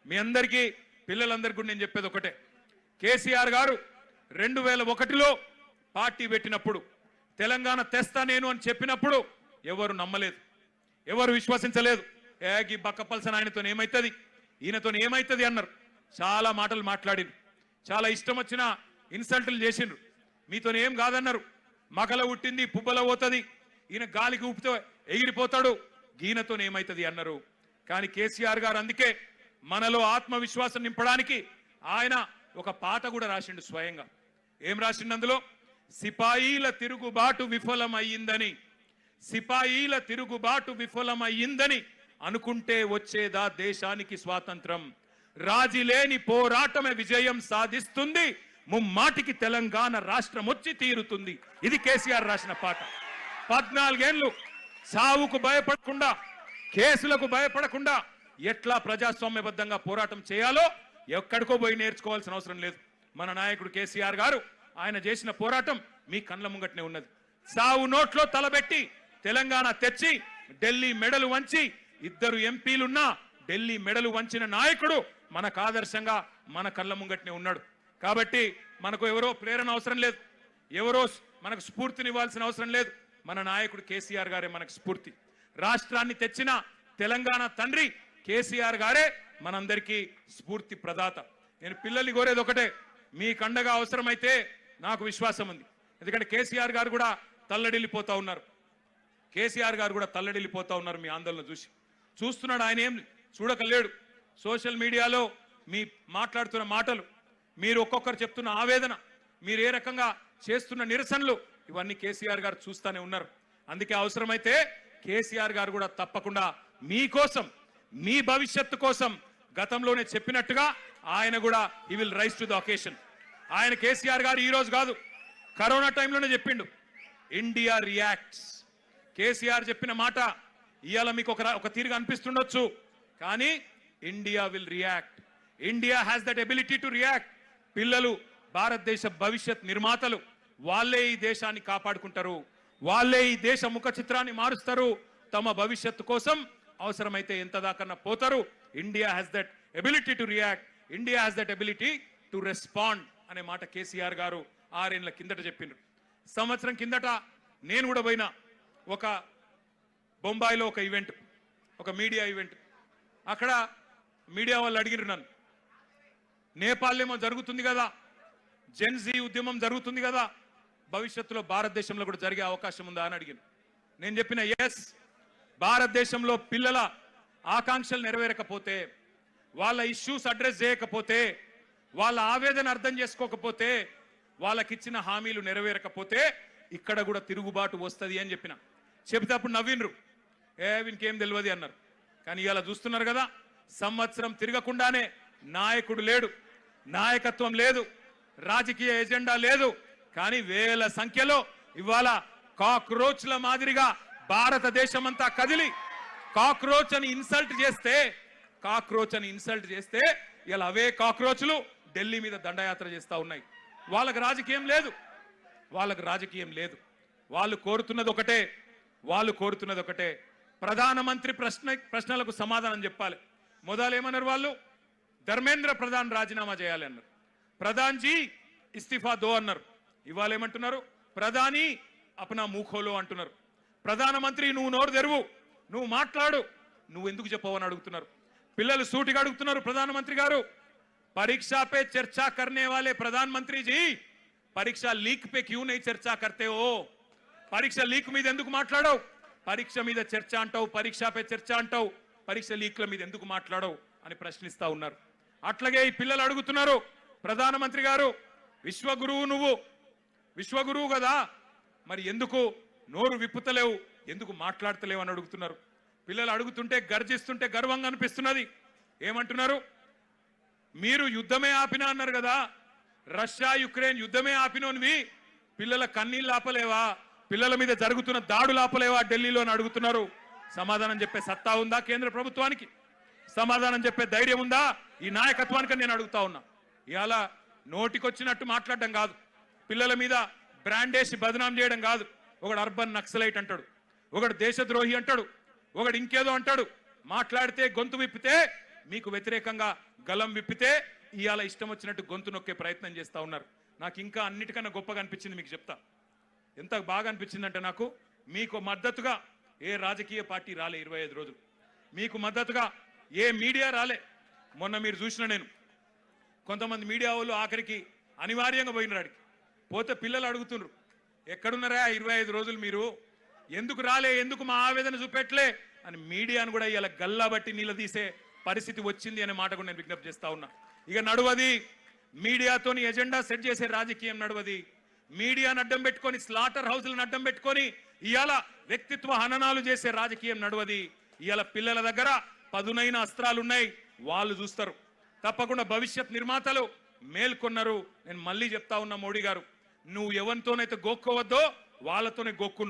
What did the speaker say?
మీ అందరికీ పిల్లలందరికీ నేను చెప్పేది ఒకటే, కేసీఆర్ గారు 2001లో పార్టీ పెట్టినప్పుడు తెలంగాణ తెస్తా నేను అని చెప్పినప్పుడు ఎవరు నమ్మలేదు, ఎవరు విశ్వసించలేదు. ఈ బక్కపల్సన్ ఆయనతో ఏమైతుంది, ఈయనతో ఏమైతుంది అన్నారు. చాలా మాటలు మాట్లాడిండ్రు, చాలా ఇష్టం వచ్చిన ఇన్సల్టులు చేసిండ్రు. మీతో ఏం కాదన్నారు. మగల ఉట్టింది పుబ్బల పోతుంది, ఈయన గాలికి ఊపితో ఎగిరిపోతాడు, ఈయనతో ఏమైతుంది అన్నారు. కానీ కేసీఆర్ గారు అందుకే మనలో ఆత్మవిశ్వాసం నింపడానికి ఆయన ఒక పాట కూడా రాసిండు స్వయంగా. ఏం రాసిండు అందులో? సిపాయిల తిరుగుబాటు విఫలమయ్యిందని, సిపాయిల తిరుగుబాటు విఫలమయ్యిందని అనుకుంటే వచ్చేదా దేశానికి స్వాతంత్రం, రాజీలేని పోరాటమే విజయం సాధిస్తుంది, ముమ్మాటికి తెలంగాణ రాష్ట్రం వచ్చి తీరుతుంది. ఇది కేసీఆర్ రాసిన పాట. 14 ఏళ్లు సావుకు భయపడకుండా, కేసులకు భయపడకుండా ఎట్లా ప్రజాస్వామ్యబద్ధంగా పోరాటం చేయాలో ఎక్కడికో పోయి నేర్చుకోవాల్సిన అవసరం లేదు. మన నాయకుడు కేసీఆర్ గారు ఆయన చేసిన పోరాటం మీ కళ్ళ ముంగట్నే ఉన్నది. సావు నోట్లో తలబెట్టి తెలంగాణ తెచ్చి ఢిల్లీ మెడలు వంచి 2 ఎంపీలున్నా ఢిల్లీ మెడలు వంచిన నాయకుడు మనకు ఆదర్శంగా మన కళ్ళ ముంగట్నే ఉన్నాడు. కాబట్టి మనకు ఎవరో ప్రేరణ అవసరం లేదు, ఎవరో మనకు స్ఫూర్తినివ్వాల్సిన అవసరం లేదు. మన నాయకుడు కేసీఆర్ గారే మనకు స్ఫూర్తి. రాష్ట్రాన్ని తెచ్చిన తెలంగాణ తండ్రి కేసీఆర్ గారే మనందరికీ స్ఫూర్తి ప్రదాత. నేను పిల్లల్ని కోరేది ఒకటే, మీ కండగా అవసరమైతే నాకు విశ్వాసం ఉంది. ఎందుకంటే కేసీఆర్ గారు కూడా తల్లడిల్లిపోతా ఉన్నారు, కేసీఆర్ గారు కూడా తల్లడిల్లిపోతా ఉన్నారు. మీ ఆందోళన చూస్తున్నాడు, ఆయన ఏం చూడకలేడు. సోషల్ మీడియాలో మీ మాట్లాడుతున్న మాటలు, మీరు ఒక్కొక్కరు చెప్తున్న ఆవేదన, మీరు ఏ రకంగా చేస్తున్న నిరసనలు, ఇవన్నీ కేసీఆర్ గారు చూస్తూనే ఉన్నారు. అందుకే అవసరమైతే కేసీఆర్ గారు కూడా తప్పకుండా మీకోసం, మీ భవిష్యత్తు కోసం గతంలోనే చెప్పినట్టుగా ఆయన కూడా he will rise to the occasion. ఆయన కేసీఆర్ గారు ఈ రోజు కాదు, కరోనా టైంలోనే చెప్పిండు, ఇండియా రియాక్ట్స్. కేసీఆర్ చెప్పిన మాట ఇవాళ మీకు ఒక తీరుగా అనిపిస్తుండొచ్చు, కానీ India will react. India has that ability to react. పిల్లలు భారతదేశ భవిష్యత్ నిర్మాతలు, వాళ్ళే ఈ దేశాన్ని కాపాడుకుంటారు, వాళ్ళే ఈ దేశ ముఖ చిత్రాన్ని మారుస్తారు. తమ భవిష్యత్తు కోసం అవసరమైతే ఎంత దాకన్నా పోతారు. India has that ability to react, India has that ability to respond అనే మాట కేసీఆర్ గారు 6 ఏళ్ల కిందట చెప్పిండ్రు. సంవత్సరం కిందట నేను కూడా పోయినా ఒక బొంబాయిలో ఒక ఈవెంట్, ఒక మీడియా ఈవెంట్. అక్కడ మీడియా వాళ్ళు అడిగిరు నన్ను, నేపాల్లో జరుగుతుంది కదా, జెన్జీ ఉద్యమం జరుగుతుంది కదా, భవిష్యత్తులో భారతదేశంలో కూడా జరిగే అవకాశం ఉందా అని అడిగాను. నేను చెప్పిన ఎస్, భారతదేశంలో పిల్లల ఆకాంక్షలు నెరవేరకపోతే, వాళ్ళ ఇష్యూస్ అడ్రస్ చేయకపోతే, వాళ్ళ ఆవేదన అర్థం చేసుకోకపోతే, వాళ్ళకిచ్చిన హామీలు నెరవేరకపోతే ఇక్కడ కూడా తిరుగుబాటు వస్తుంది అని చెప్పిన. చెబితే అప్పుడు నవ్విండ్రు, వీనికేం తెలియదు అన్నారు. కానీ ఇలా చూస్తున్నారు కదా, సంవత్సరం తిరగకుండానే నాయకుడు లేడు, నాయకత్వం లేదు, రాజకీయ ఎజెండా లేదు. కానీ వేల సంఖ్యలో ఇవాళ కాక్రోచ్ల మాదిరిగా భారతదేశం అంతా కదిలి కాక్రోచ్ అని ఇన్సల్ట్ చేస్తే ఇలా అవే కాక్రోచ్లు ఢిల్లీ మీద దండయాత్ర చేస్తూ ఉన్నాయి. వాళ్ళకి రాజకీయం లేదు, వాళ్ళు కోరుతున్నది ఒకటే, ప్రధానమంత్రి ప్రశ్నలకు సమాధానం చెప్పాలి. మొదలు ఏమన్నారు వాళ్ళు? ధర్మేంద్ర ప్రధాన్ రాజీనామా చేయాలి అన్నారు, ప్రధాన్ జీ ఇస్తిఫా దో అన్నారు. ఇవాళ ఏమంటున్నారు? ప్రధాని అప్నా మూఖోలో అంటున్నారు. ప్రధానమంత్రి నువ్వు నోరు తెరువు, నువ్వు మాట్లాడు, నువ్వు ఎందుకు చెప్పవని అడుగుతున్నారు. పిల్లలు సూటిగా అడుగుతున్నారు, ప్రధానమంత్రి గారు परीक्षा पे चर्चा करने वाले प्रधानमंत्री जी परीक्षा लीक पे क्यों नहीं चर्चा करते हो? परीक्षा लीक మీద ఎందుకు మాట్లాడవు? పరీక్ష మీద చర్చ అంటావు, పరీక్ష పై చర్చ అంటావు, పరీక్ష లీక్ల మీద ఎందుకు మాట్లాడవు అని ప్రశ్నిస్తా ఉన్నారు. అట్లాగే ఈ పిల్లలు అడుగుతున్నారు, ప్రధానమంత్రి గారు విశ్వగురువు, నువ్వు విశ్వగురువు కదా, మరి ఎందుకు నోరు విప్పుతలేవు, ఎందుకు మాట్లాడతలేవు అని అడుగుతున్నారు. పిల్లలు అడుగుతుంటే గర్జిస్తుంటే గర్వంగా అనిపిస్తున్నది. ఏమంటున్నారు? మీరు యుద్ధమే ఆపినా అన్నారు కదా, రష్యా యుక్రెయిన్ యుద్ధమే ఆపినోనివి పిల్లల కన్నీళ్ళు ఆపలేవా, పిల్లల మీద జరుగుతున్న దాడులు ఆపలేవా ఢిల్లీలో అని అడుగుతున్నారు. సమాధానం చెప్పే సత్తా ఉందా కేంద్ర ప్రభుత్వానికి? సమాధానం చెప్పే ధైర్యం ఉందా ఈ నాయకత్వానికి నేను అడుగుతా ఉన్నా. ఇవాళ నోటికొచ్చినట్టు మాట్లాడడం కాదు, పిల్లల మీద బ్రాండేసి బదనాం చేయడం కాదు. ఒకడు అర్బన్ నక్సలైట్ అంటాడు, ఒకడు దేశద్రోహి అంటాడు, ఒకడు ఇంకేదో అంటాడు. మాట్లాడితే గొంతు విప్పితే మీకు వ్యతిరేకంగా గలం విప్పితే ఇవాళ ఇష్టం వచ్చినట్టు గొంతు నొక్కే ప్రయత్నం చేస్తూ ఉన్నారు. నాకు ఇంకా అన్నిటికన్నా గొప్పగా అనిపించింది, మీకు చెప్తా. ఎంత బాగా అనిపించిందంటే, నాకు మీకు మద్దతుగా ఏ రాజకీయ పార్టీ రాలే 25 రోజులు. మీకు మద్దతుగా ఏ మీడియా రాలే. మొన్న మీరు చూసిన, నేను కొంతమంది మీడియా వాళ్ళు ఆఖరికి అనివార్యంగా పోయినాడికి పోతే పిల్లలు అడుగుతున్నారు, ఎక్కడున్నారా 25 రోజులు మీరు, ఎందుకు రాలే, ఎందుకు మా ఆవేదన చూపెట్లే అని మీడియాను కూడా ఇలా గల్లాబట్టి నిలదీసే పరిస్థితి వచ్చింది అనే మాట కూడా నేను విజ్ఞప్తి చేస్తా ఉన్నా. ఇక నడువది మీడియాతోని ఎజెండా సెట్ చేసే రాజకీయం నడువది. మీడియాను అడ్డం పెట్టుకొని, స్లాటర్ హౌస్లను అడ్డం పెట్టుకొని ఇవాళ వ్యక్తిత్వ హననాలు చేసే రాజకీయం నడువది. ఇవాళ పిల్లల దగ్గర పదునైన అస్త్రాలున్నాయి, వాళ్ళు చూస్తారు. తప్పకుండా భవిష్యత్ నిర్మాతలు మేల్కొన్నారు. నేను మళ్ళీ చెప్తా ఉన్నా, మోడీ గారు, నువ్వు ఎవరితోనైతే గోక్కోవద్దో వాళ్ళతోనే గోక్కు.